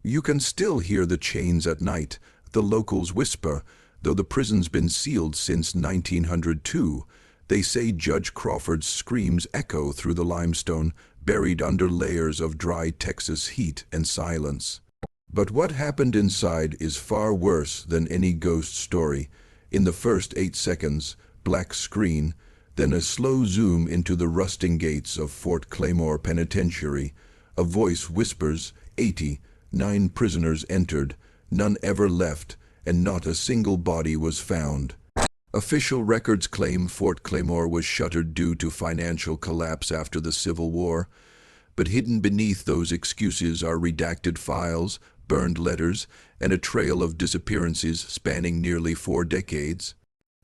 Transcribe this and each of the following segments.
You can still hear the chains at night, the locals whisper, though the prison's been sealed since 1902. They say Judge Crawford's screams echo through the limestone, buried under layers of dry Texas heat and silence. But what happened inside is far worse than any ghost story. In the first 8 seconds, black screen, then a slow zoom into the rusting gates of Fort Claymoor Penitentiary. A voice whispers, 89 prisoners entered, none ever left, and not a single body was found. Official records claim Fort Claymoor was shuttered due to financial collapse after the Civil War, but hidden beneath those excuses are redacted files, burned letters, and a trail of disappearances spanning nearly 4 decades.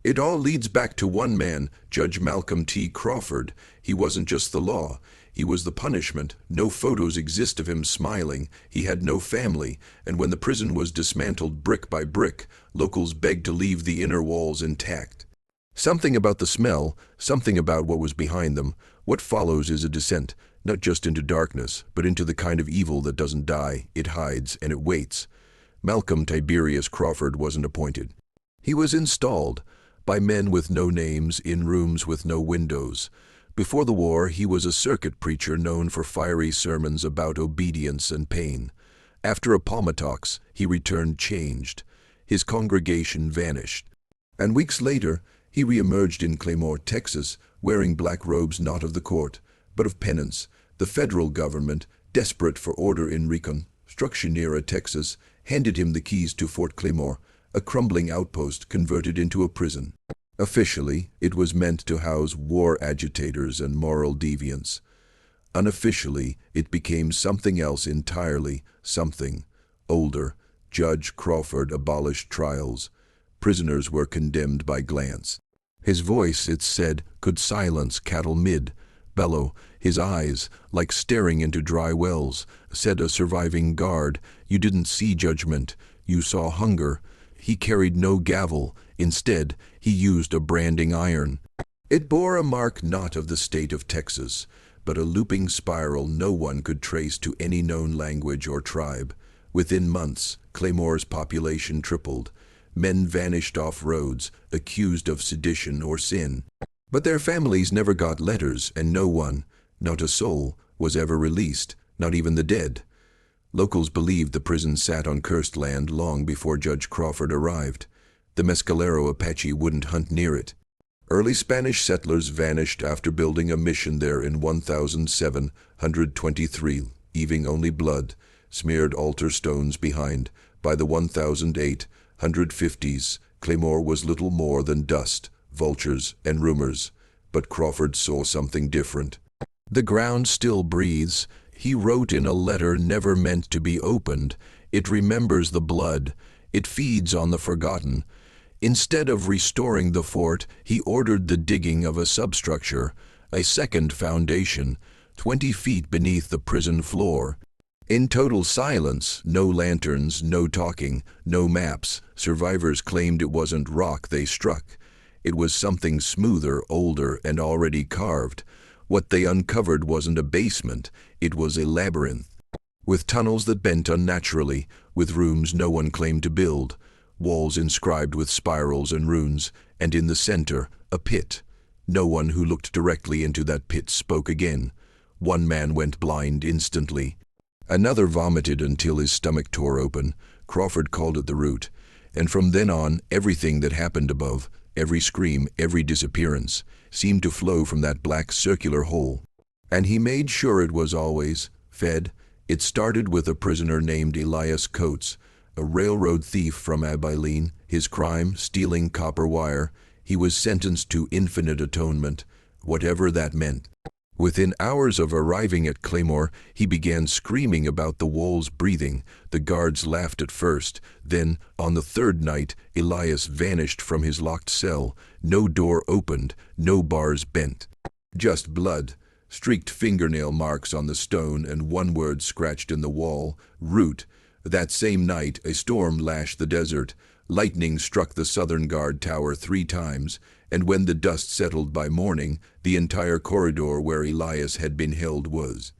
It all leads back to one man, Judge Malcolm Crawford. He wasn't just the law, he was the punishment. No photos exist of him smiling, he had no family, and when the prison was dismantled brick by brick, locals begged to leave the inner walls intact. Something about the smell, something about what was behind them. What follows is a descent, not just into darkness, but into the kind of evil that doesn't die, it hides, and it waits. Malcolm Tiberius Crawford wasn't appointed. He was installed by men with no names in rooms with no windows. Before the war, he was a circuit preacher known for fiery sermons about obedience and pain. After a palmatox, he returned changed. His congregation vanished. And weeks later, he re-emerged in Claymoor, Texas, wearing black robes not of the court, but of penance. The federal government, desperate for order in Reconstruction era Texas, handed him the keys to Fort Claymoor, a crumbling outpost converted into a prison. Officially, it was meant to house war agitators and moral deviants. Unofficially, it became something else entirely, something older. Judge Crawford abolished trials. Prisoners were condemned by glance. His voice, it said, could silence cattle mid-bellow. His eyes, like staring into dry wells, said a surviving guard, "You didn't see judgment, you saw hunger." He carried no gavel. Instead, he used a branding iron. It bore a mark not of the state of Texas, but a looping spiral no one could trace to any known language or tribe. Within months, Claymoor's population tripled. Men vanished off roads, accused of sedition or sin. But their families never got letters, and no one, not a soul, was ever released, not even the dead. Locals believed the prison sat on cursed land long before Judge Crawford arrived. The Mescalero Apache wouldn't hunt near it. Early Spanish settlers vanished after building a mission there in 1723, leaving only blood, smeared altar stones behind. By the 1850s, Claymoor was little more than dust, vultures, and rumors. But Crawford saw something different. "The ground still breathes," he wrote in a letter never meant to be opened. "It remembers the blood. It feeds on the forgotten." Instead of restoring the fort, he ordered the digging of a substructure, a second foundation, 20 feet beneath the prison floor. In total silence, no lanterns, no talking, no maps. Survivors claimed it wasn't rock they struck. It was something smoother, older, and already carved. What they uncovered wasn't a basement, it was a labyrinth. With tunnels that bent unnaturally, with rooms no one claimed to build, walls inscribed with spirals and runes, and in the center, a pit. No one who looked directly into that pit spoke again. One man went blind instantly. Another vomited until his stomach tore open. Crawford called it the root. And from then on, everything that happened above, every scream, every disappearance, seemed to flow from that black circular hole. And he made sure it was always fed. It started with a prisoner named Elias Coates, a railroad thief from Abilene. His crime, stealing copper wire. He was sentenced to infinite atonement, whatever that meant. Within hours of arriving at Claymoor, he began screaming about the walls breathing. The guards laughed at first. Then, on the third night, Elias vanished from his locked cell. No door opened, no bars bent. Just blood, streaked fingernail marks on the stone, and one word scratched in the wall, root. That same night, a storm lashed the desert. Lightning struck the southern guard tower 3 times, and when the dust settled by morning, the entire corridor where Elias had been held was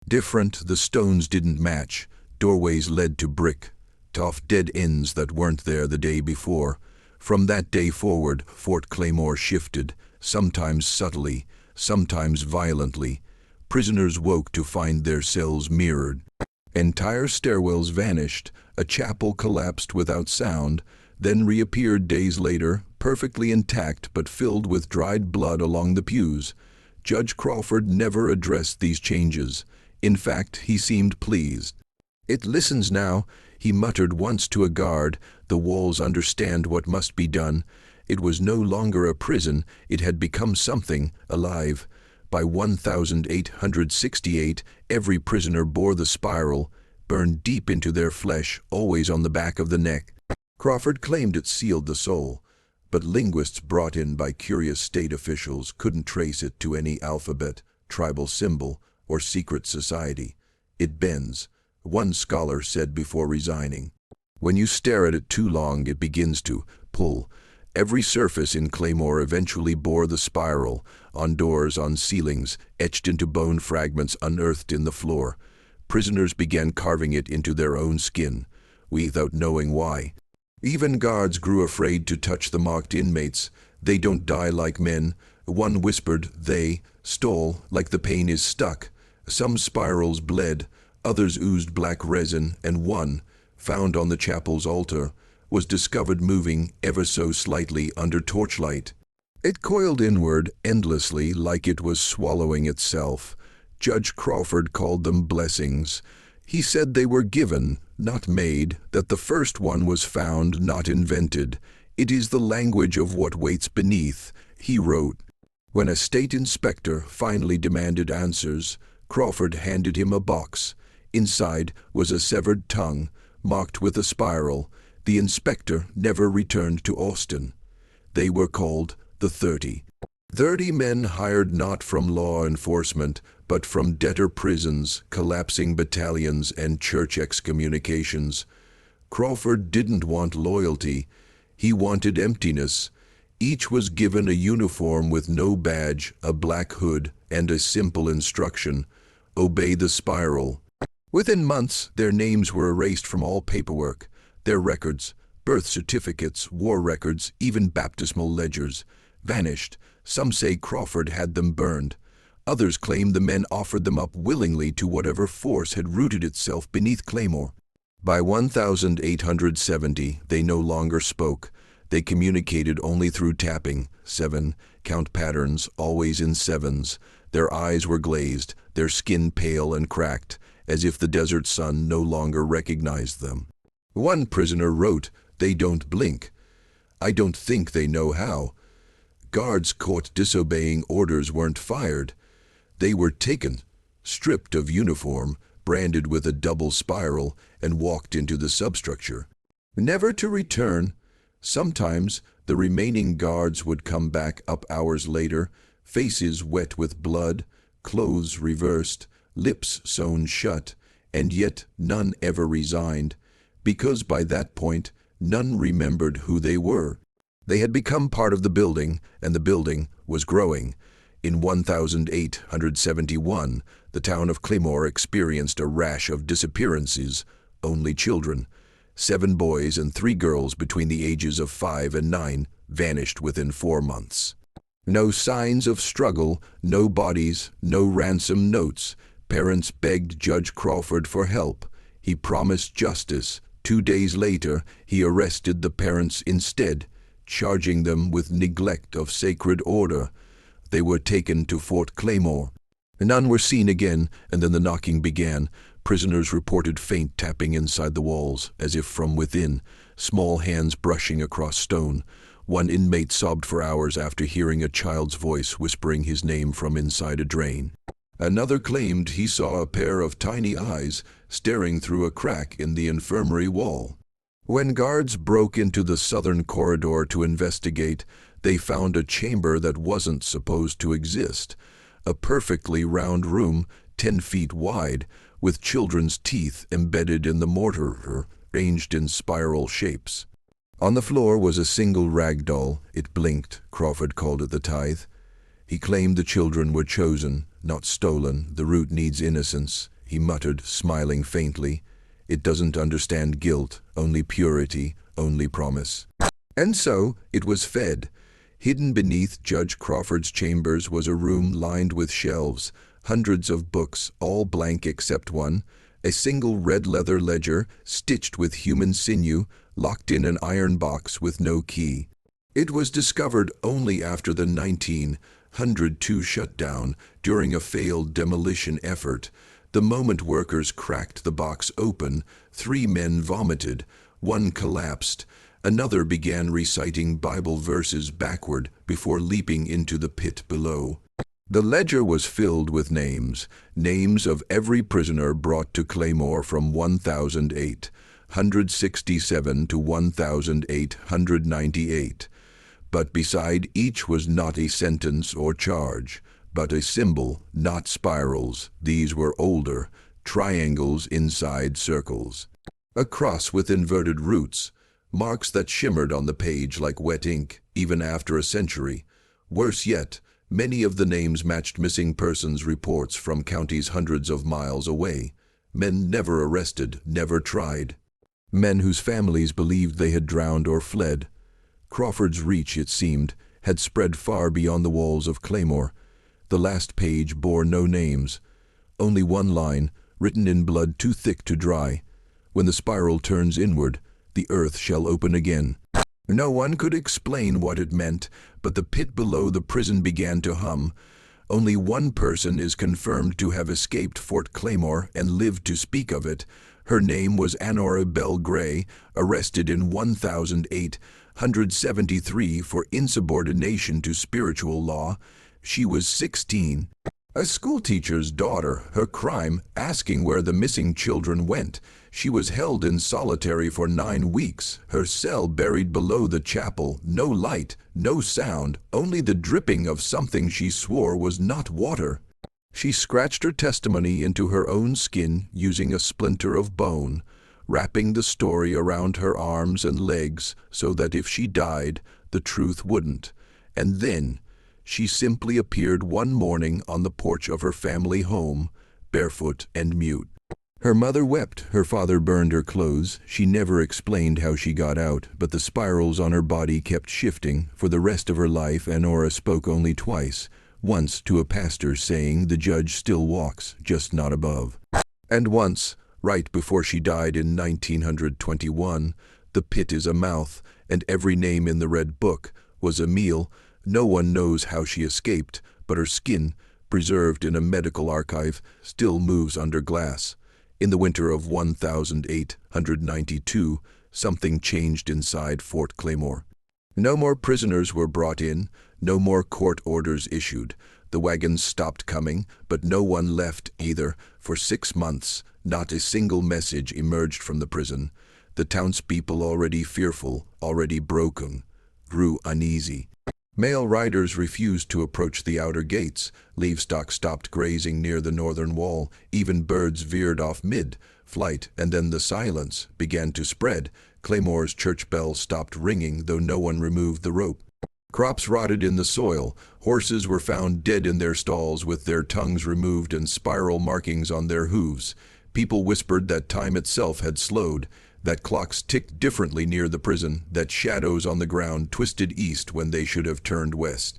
different. The stones didn't match. Doorways led to brick, tough dead ends that weren't there the day before. From that day forward, Fort Claymoor shifted, sometimes subtly, sometimes violently. Prisoners woke to find their cells mirrored. Entire stairwells vanished, a chapel collapsed without sound, then reappeared days later, perfectly intact but filled with dried blood along the pews. Judge Crawford never addressed these changes. In fact, he seemed pleased. "It listens now," he muttered once to a guard. "The walls understand what must be done." It was no longer a prison, it had become something alive. By 1868, every prisoner bore the spiral, burned deep into their flesh, always on the back of the neck. Crawford claimed it sealed the soul, but linguists brought in by curious state officials couldn't trace it to any alphabet, tribal symbol, or secret society. "It bends," one scholar said before resigning. "When you stare at it too long, it begins to pull." Every surface in Claymoor eventually bore the spiral, on doors, on ceilings, etched into bone fragments unearthed in the floor. Prisoners began carving it into their own skin, without knowing why. Even guards grew afraid to touch the marked inmates. "They don't die like men," one whispered. "They stall like the pain is stuck." Some spirals bled, others oozed black resin, and one, found on the chapel's altar, was discovered moving ever so slightly under torchlight. It coiled inward endlessly like it was swallowing itself. Judge Crawford called them blessings. He said they were given, not made, that the first one was found, not invented. "It is the language of what waits beneath," he wrote. When a state inspector finally demanded answers, Crawford handed him a box. Inside was a severed tongue, marked with a spiral. The inspector never returned to Austin. They were called the 30. 30 men hired not from law enforcement, but from debtor prisons, collapsing battalions, and church excommunications. Crawford didn't want loyalty. He wanted emptiness. Each was given a uniform with no badge, a black hood, and a simple instruction: obey the spiral. Within months, their names were erased from all paperwork. Their records, birth certificates, war records, even baptismal ledgers, vanished. Some say Crawford had them burned. Others claim the men offered them up willingly to whatever force had rooted itself beneath Claymoor. By 1870, they no longer spoke. They communicated only through tapping, 7, count patterns, always in sevens. Their eyes were glazed, their skin pale and cracked, as if the desert sun no longer recognized them. One prisoner wrote, "They don't blink. I don't think they know how." Guards caught disobeying orders weren't fired. They were taken, stripped of uniform, branded with a double spiral, and walked into the substructure, never to return. Sometimes the remaining guards would come back up hours later, faces wet with blood, clothes reversed, lips sewn shut, and yet none ever resigned, because by that point none remembered who they were. They had become part of the building, and the building was growing. In 1871, the town of Claymoor experienced a rash of disappearances, only children. 7 boys and 3 girls between the ages of 5 and 9 vanished within 4 months. No signs of struggle, no bodies, no ransom notes. Parents begged Judge Crawford for help. He promised justice. 2 days later, he arrested the parents instead, charging them with neglect of sacred order. They were taken to Fort Claymoor. None were seen again, and then the knocking began. Prisoners reported faint tapping inside the walls, as if from within, small hands brushing across stone. One inmate sobbed for hours after hearing a child's voice whispering his name from inside a drain. Another claimed he saw a pair of tiny eyes staring through a crack in the infirmary wall. When guards broke into the southern corridor to investigate, they found a chamber that wasn't supposed to exist. A perfectly round room, 10 feet wide, with children's teeth embedded in the mortar, arranged in spiral shapes. On the floor was a single rag doll. It blinked. Crawford called it the tithe. He claimed the children were chosen, not stolen. The root needs innocence, he muttered, smiling faintly. It doesn't understand guilt, only purity, only promise. And so it was fed. Hidden beneath Judge Crawford's chambers was a room lined with shelves, hundreds of books, all blank except one, a single red leather ledger stitched with human sinew, locked in an iron box with no key. It was discovered only after the 1902 shutdown, during a failed demolition effort. The moment workers cracked the box open, 3 men vomited, one collapsed, another began reciting Bible verses backward before leaping into the pit below. The ledger was filled with names of every prisoner brought to Claymoor from 1867 to 1898. But beside each was not a sentence or charge, but a symbol, not spirals. These were older, triangles inside circles. A cross with inverted roots, marks that shimmered on the page like wet ink, even after a century. Worse yet, many of the names matched missing persons reports from counties hundreds of miles away. Men never arrested, never tried. Men whose families believed they had drowned or fled. Crawford's reach, it seemed, had spread far beyond the walls of Claymoor. The last page bore no names. Only one line, written in blood too thick to dry. When the spiral turns inward, the earth shall open again. No one could explain what it meant, but the pit below the prison began to hum. Only one person is confirmed to have escaped Fort Claymoor and lived to speak of it. Her name was Honora Bell Gray, arrested in 1873 for insubordination to spiritual law. She was 16. A schoolteacher's daughter, her crime, asking where the missing children went. She was held in solitary for 9 weeks, her cell buried below the chapel, no light, no sound, only the dripping of something she swore was not water. She scratched her testimony into her own skin using a splinter of bone, wrapping the story around her arms and legs so that if she died, the truth wouldn't. And then, she simply appeared one morning on the porch of her family home, barefoot and mute. Her mother wept, her father burned her clothes. She never explained how she got out, but the spirals on her body kept shifting. For the rest of her life, Honora spoke only twice, once to a pastor saying the judge still walks, just not above. And once, right before she died in 1921, the pit is a mouth, and every name in the Red Book was a meal. No one knows how she escaped, but her skin, preserved in a medical archive, still moves under glass. In the winter of 1892, something changed inside Fort Claymoor. No more prisoners were brought in, no more court orders issued. The wagons stopped coming, but no one left either. For 6 months, not a single message emerged from the prison. The townspeople, already fearful, already broken, grew uneasy. Male riders refused to approach the outer gates. Livestock stopped grazing near the northern wall. Even birds veered off mid-flight, and then the silence began to spread. Claymoor's church bell stopped ringing, though no one removed the rope. Crops rotted in the soil. Horses were found dead in their stalls with their tongues removed and spiral markings on their hooves. People whispered that time itself had slowed, that clocks ticked differently near the prison, that shadows on the ground twisted east when they should have turned west.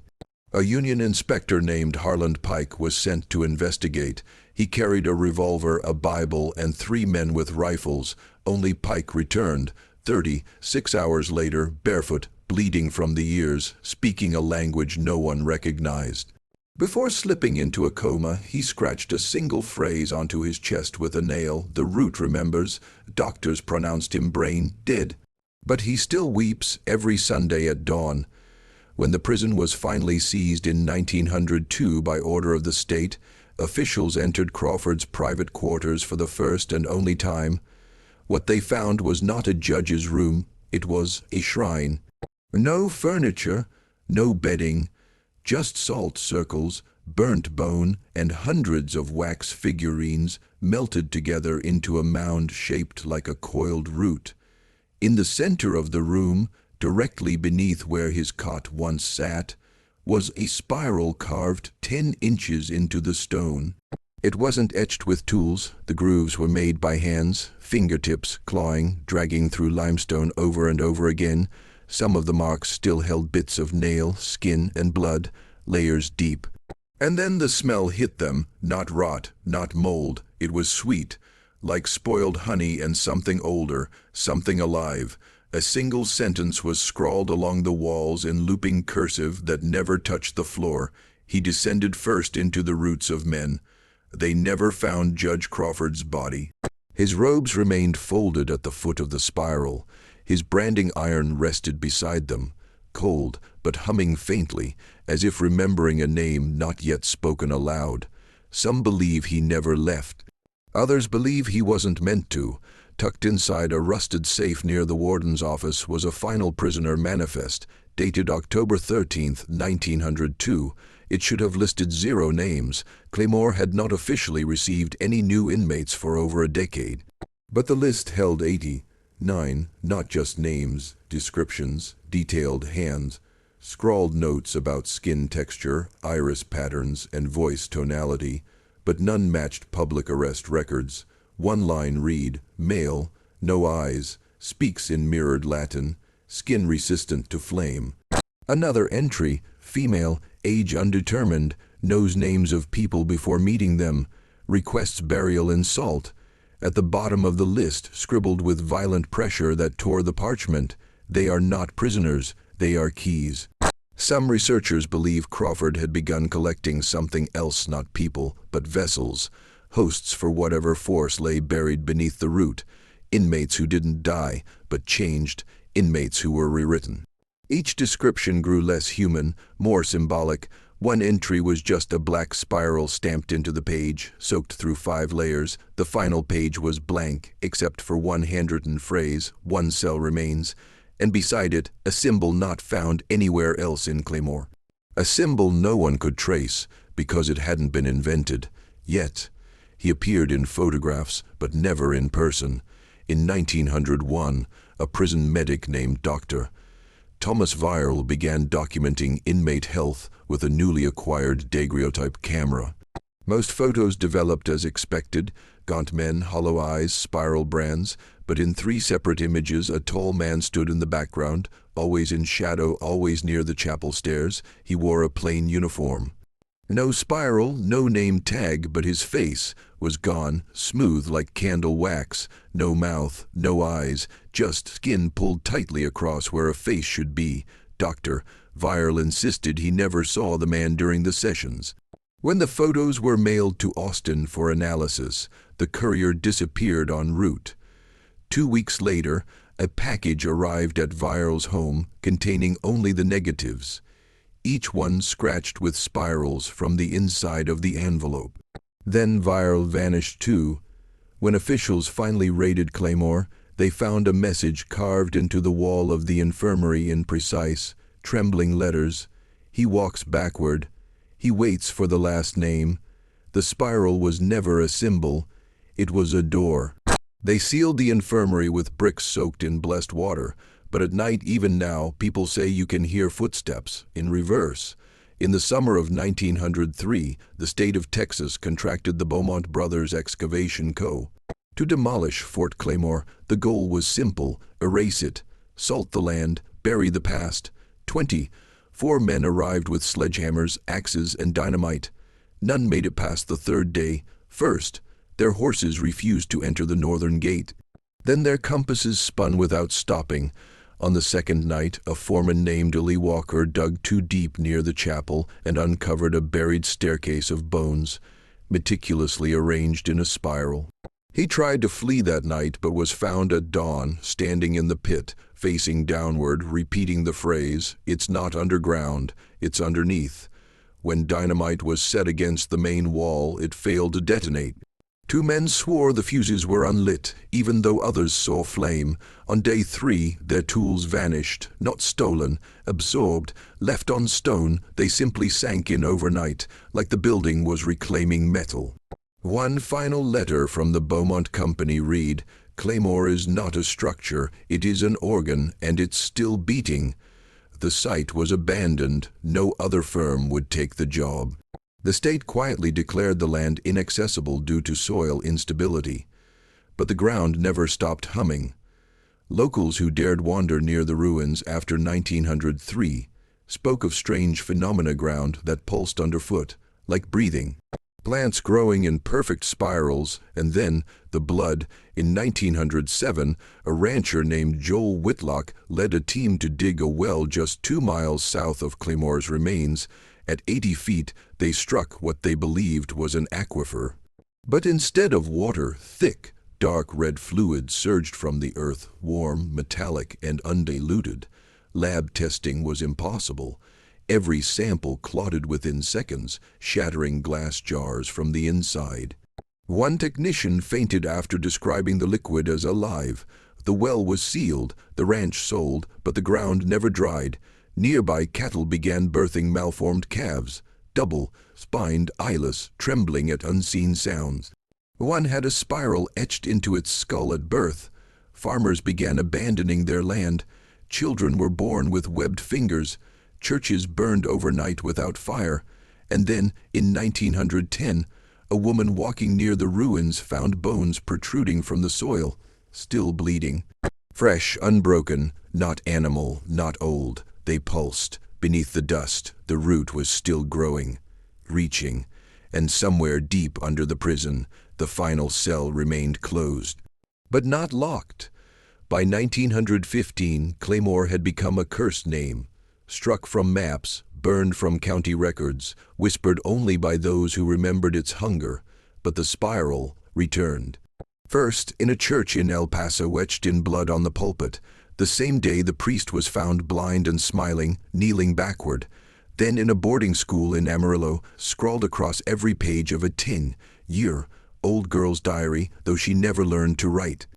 A Union inspector named Harland Pike was sent to investigate. He carried a revolver, a Bible, and 3 men with rifles. Only Pike returned, 36 hours later, barefoot, bleeding from the ears, speaking a language no one recognized. Before slipping into a coma, he scratched a single phrase onto his chest with a nail. The root remembers. Doctors pronounced him brain dead. But he still weeps every Sunday at dawn. When the prison was finally seized in 1902 by order of the state, officials entered Crawford's private quarters for the first and only time. What they found was not a judge's room, it was a shrine. No furniture, no bedding, just salt circles, burnt bone, and hundreds of wax figurines melted together into a mound shaped like a coiled root. In the center of the room, directly beneath where his cot once sat, was a spiral carved 10 inches into the stone. It wasn't etched with tools. The grooves were made by hands, fingertips clawing, dragging through limestone over and over again. Some of the marks still held bits of nail, skin, and blood, layers deep. And then the smell hit them, not rot, not mold. It was sweet, like spoiled honey and something older, something alive. A single sentence was scrawled along the walls in looping cursive that never touched the floor. He descended first into the roots of men. They never found Judge Crawford's body. His robes remained folded at the foot of the spiral. His branding iron rested beside them, cold but humming faintly, as if remembering a name not yet spoken aloud. Some believe he never left. Others believe he wasn't meant to. Tucked inside a rusted safe near the warden's office was a final prisoner manifest, dated October 13th, 1902. It should have listed 0 names. Claymoor had not officially received any new inmates for over a decade. But the list held 89, not just names, descriptions, detailed hands, scrawled notes about skin texture, iris patterns, and voice tonality, but none matched public arrest records. One line read, male, no eyes, speaks in mirrored Latin, skin resistant to flame. Another entry, female, age undetermined, knows names of people before meeting them, requests burial in salt. At the bottom of the list, scribbled with violent pressure that tore the parchment, they are not prisoners, they are keys. Some researchers believe Crawford had begun collecting something else, not people, but vessels, hosts for whatever force lay buried beneath the root, inmates who didn't die, but changed, inmates who were rewritten. Each description grew less human, more symbolic. One entry was just a black spiral stamped into the page, soaked through 5 layers. The final page was blank, except for one handwritten phrase, "One cell remains," and beside it, a symbol not found anywhere else in Claymoor. A symbol no one could trace, because it hadn't been invented. Yet, he appeared in photographs, but never in person. In 1901, a prison medic named Dr. Thomas Viral began documenting inmate health with a newly acquired daguerreotype camera. Most photos developed as expected, gaunt men, hollow eyes, spiral brands, but in 3 separate images a tall man stood in the background, always in shadow, always near the chapel stairs. He wore a plain uniform. No spiral, no name tag, but his face was gone, smooth like candle wax. No mouth, no eyes, just skin pulled tightly across where a face should be. Dr. Viral insisted he never saw the man during the sessions. When the photos were mailed to Austin for analysis, the courier disappeared en route. 2 weeks later, a package arrived at Viral's home containing only the negatives, each one scratched with spirals from the inside of the envelope. Then Viral vanished too. When officials finally raided Claymoor, they found a message carved into the wall of the infirmary in precise, trembling letters. He walks backward. He waits for the last name. The spiral was never a symbol. It was a door. They sealed the infirmary with bricks soaked in blessed water. But at night, even now, people say you can hear footsteps, in reverse. In the summer of 1903, the state of Texas contracted the Beaumont Brothers Excavation Co. to demolish Fort Claymoor. The goal was simple: erase it, salt the land, bury the past. 24 men arrived with sledgehammers, axes, and dynamite. None made it past the 3rd day. First, their horses refused to enter the northern gate. Then their compasses spun without stopping. On the 2nd night, a foreman named Lee Walker dug too deep near the chapel and uncovered a buried staircase of bones, meticulously arranged in a spiral. He tried to flee that night, but was found at dawn, standing in the pit, facing downward, repeating the phrase, "It's not underground, it's underneath." When dynamite was set against the main wall, it failed to detonate. 2 men swore the fuses were unlit, even though others saw flame. On day 3, their tools vanished, not stolen, absorbed, left on stone. They simply sank in overnight, like the building was reclaiming metal. One final letter from the Beaumont Company read, "Claymoor is not a structure, it is an organ, and it's still beating." The site was abandoned. No other firm would take the job. The state quietly declared the land inaccessible due to soil instability. But the ground never stopped humming. Locals who dared wander near the ruins after 1903 spoke of strange phenomena ground that pulsed underfoot, like breathing. Plants growing in perfect spirals, and then the blood. In 1907, a rancher named Joel Whitlock led a team to dig a well just 2 miles south of Claymoor's remains. At 80 feet, they struck what they believed was an aquifer. But instead of water, thick, dark red fluid surged from the earth, warm, metallic, and undiluted. Lab testing was impossible. Every sample clotted within seconds, shattering glass jars from the inside. One technician fainted after describing the liquid as alive. The well was sealed, the ranch sold, but the ground never dried. Nearby cattle began birthing malformed calves, double-spined, eyeless, trembling at unseen sounds. One had a spiral etched into its skull at birth. Farmers began abandoning their land. Children were born with webbed fingers. Churches burned overnight without fire. And then, in 1910, a woman walking near the ruins found bones protruding from the soil, still bleeding. Fresh, unbroken, not animal, not old. They pulsed. Beneath the dust, the root was still growing, reaching, and somewhere deep under the prison, the final cell remained closed. But not locked. By 1915, Claymoor had become a cursed name, struck from maps, burned from county records, whispered only by those who remembered its hunger. But the spiral returned. First, in a church in El Paso, etched in blood on the pulpit. The same day the priest was found blind and smiling, kneeling backward. Then in a boarding school in Amarillo, scrawled across every page of a 10-year-old girl's diary, though she never learned to write.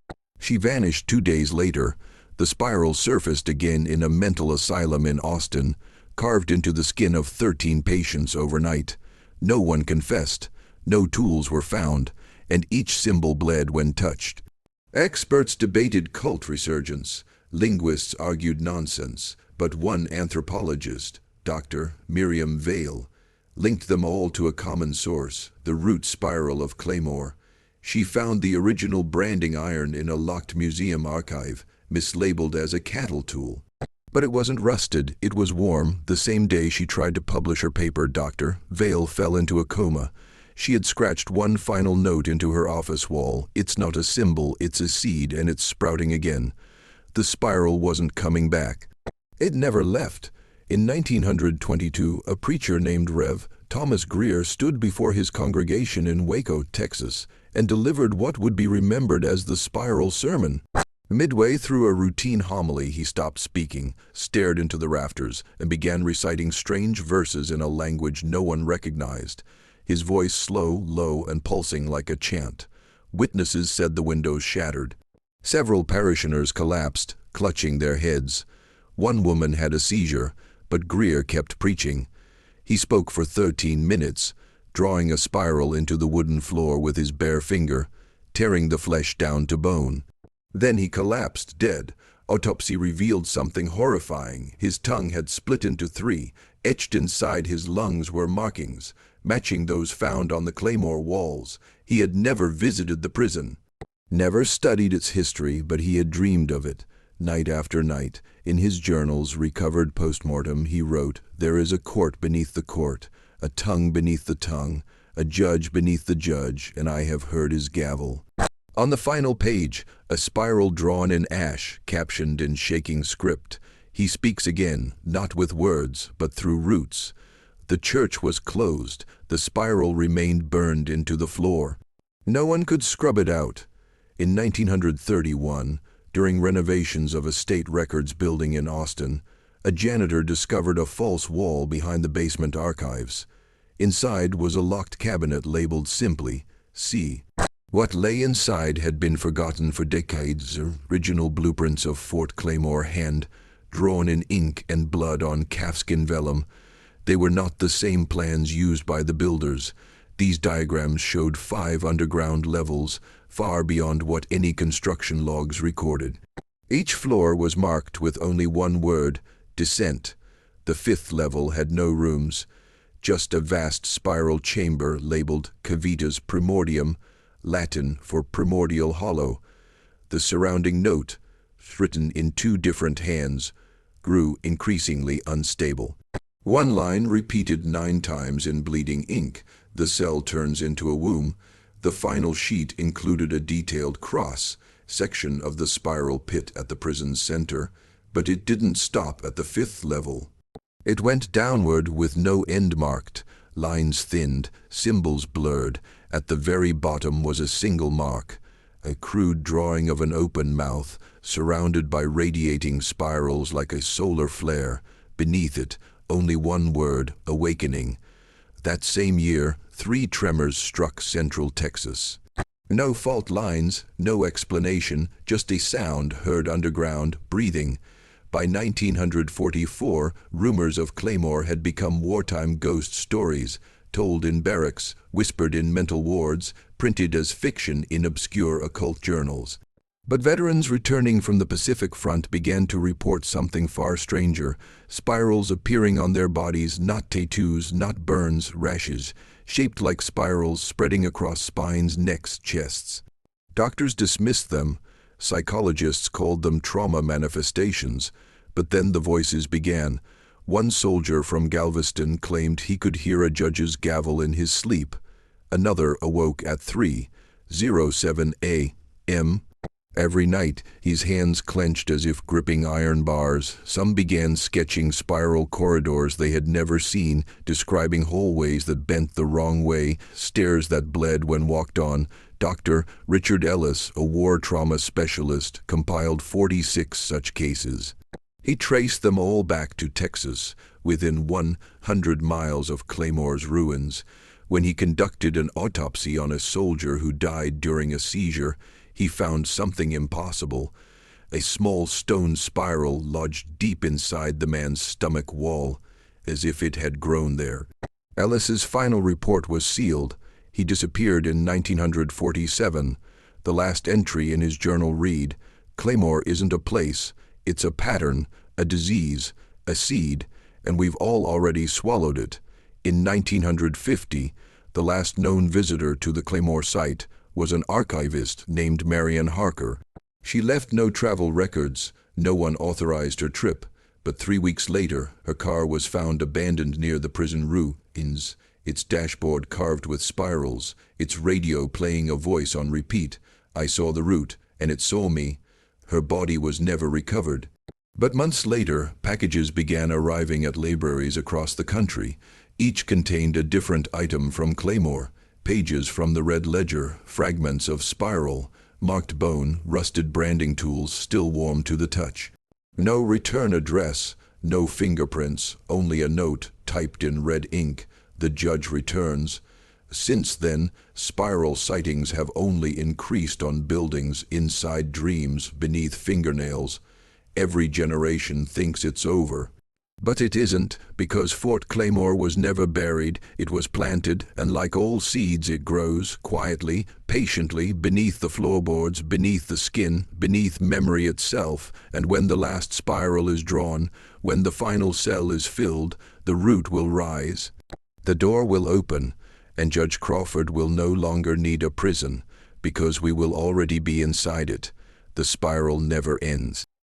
She vanished 2 days later. The spiral surfaced again in a mental asylum in Austin, carved into the skin of 13 patients overnight. No one confessed, no tools were found, and each symbol bled when touched. Experts debated cult resurgence. Linguists argued nonsense, but one anthropologist, Dr. Miriam Vale, linked them all to a common source, the root spiral of Claymoor. She found the original branding iron in a locked museum archive, mislabeled as a cattle tool. But it wasn't rusted, it was warm. The same day she tried to publish her paper, Dr. Vale fell into a coma. She had scratched one final note into her office wall. It's not a symbol, it's a seed, and it's sprouting again. The spiral wasn't coming back. It never left. In 1922, a preacher named Rev. Thomas Greer stood before his congregation in Waco, Texas, and delivered what would be remembered as the spiral sermon. Midway through a routine homily, he stopped speaking, stared into the rafters, and began reciting strange verses in a language no one recognized. His voice slow, low, and pulsing like a chant. Witnesses said the windows shattered. Several parishioners collapsed, clutching their heads. One woman had a seizure, but Greer kept preaching. He spoke for 13 minutes, drawing a spiral into the wooden floor with his bare finger, tearing the flesh down to bone. Then he collapsed, dead. Autopsy revealed something horrifying. His tongue had split into 3. Etched inside his lungs were markings, matching those found on the Claymoor walls. He had never visited the prison, never studied its history, but he had dreamed of it. Night after night, in his journals recovered post-mortem, he wrote, "There is a court beneath the court, a tongue beneath the tongue, a judge beneath the judge, and I have heard his gavel." On the final page, a spiral drawn in ash, captioned in shaking script. He speaks again, not with words, but through roots. The church was closed. The spiral remained burned into the floor. No one could scrub it out. In 1931, during renovations of a state records building in Austin, a janitor discovered a false wall behind the basement archives. Inside was a locked cabinet labeled simply, C. What lay inside had been forgotten for decades. Original blueprints of Fort Claymoor, hand drawn in ink and blood on calfskin vellum. They were not the same plans used by the builders. These diagrams showed 5 underground levels, far beyond what any construction logs recorded. Each floor was marked with only one word, descent. The 5th level had no rooms. just a vast spiral chamber labeled Cavitas Primordium, Latin for primordial hollow. The surrounding note, written in two different hands, grew increasingly unstable. One line repeated 9 times in bleeding ink. The cell turns into a womb. The final sheet included a detailed cross section of the spiral pit at the prison's center, but it didn't stop at the 5th level. It went downward with no end marked, lines thinned, symbols blurred. At the very bottom was a single mark, a crude drawing of an open mouth, surrounded by radiating spirals like a solar flare. Beneath it, only one word, awakening. That same year, 3 tremors struck central Texas. No fault lines, no explanation, just a sound heard underground, breathing. By 1944, rumors of Claymoor had become wartime ghost stories, told in barracks, whispered in mental wards, printed as fiction in obscure occult journals. But veterans returning from the Pacific Front began to report something far stranger, spirals appearing on their bodies, not tattoos, not burns, rashes, shaped like spirals spreading across spines, necks, chests. Doctors dismissed them. Psychologists called them trauma manifestations, but then the voices began. One soldier from Galveston claimed he could hear a judge's gavel in his sleep. Another awoke at 3:07 a.m. Every night, his hands clenched as if gripping iron bars. Some began sketching spiral corridors they had never seen, describing hallways that bent the wrong way, stairs that bled when walked on. Dr. Richard Ellis, a war trauma specialist, compiled 46 such cases. He traced them all back to Texas, within 100 miles of Claymoor's ruins. When he conducted an autopsy on a soldier who died during a seizure, he found something impossible. A small stone spiral lodged deep inside the man's stomach wall, as if it had grown there. Ellis's final report was sealed. He disappeared in 1947. The last entry in his journal read, "Claymoor isn't a place, it's a pattern, a disease, a seed, and we've all already swallowed it." In 1950, the last known visitor to the Claymoor site was an archivist named Marian Harker. She left no travel records, no one authorized her trip, but 3 weeks later, her car was found abandoned near the prison ruins, its dashboard carved with spirals, its radio playing a voice on repeat. "I saw the route, and it saw me." Her body was never recovered. But months later, packages began arriving at libraries across the country. Each contained a different item from Claymoor. Pages from the Red Ledger, fragments of spiral, marked bone, rusted branding tools still warm to the touch. No return address, no fingerprints, only a note typed in red ink. "The judge returns." Since then, spiral sightings have only increased on buildings, inside dreams, beneath fingernails. Every generation thinks it's over. But it isn't, because Fort Claymoor was never buried, it was planted, and like all seeds it grows, quietly, patiently, beneath the floorboards, beneath the skin, beneath memory itself, and when the last spiral is drawn, when the final cell is filled, the root will rise. The door will open, and Judge Crawford will no longer need a prison, because we will already be inside it. The spiral never ends.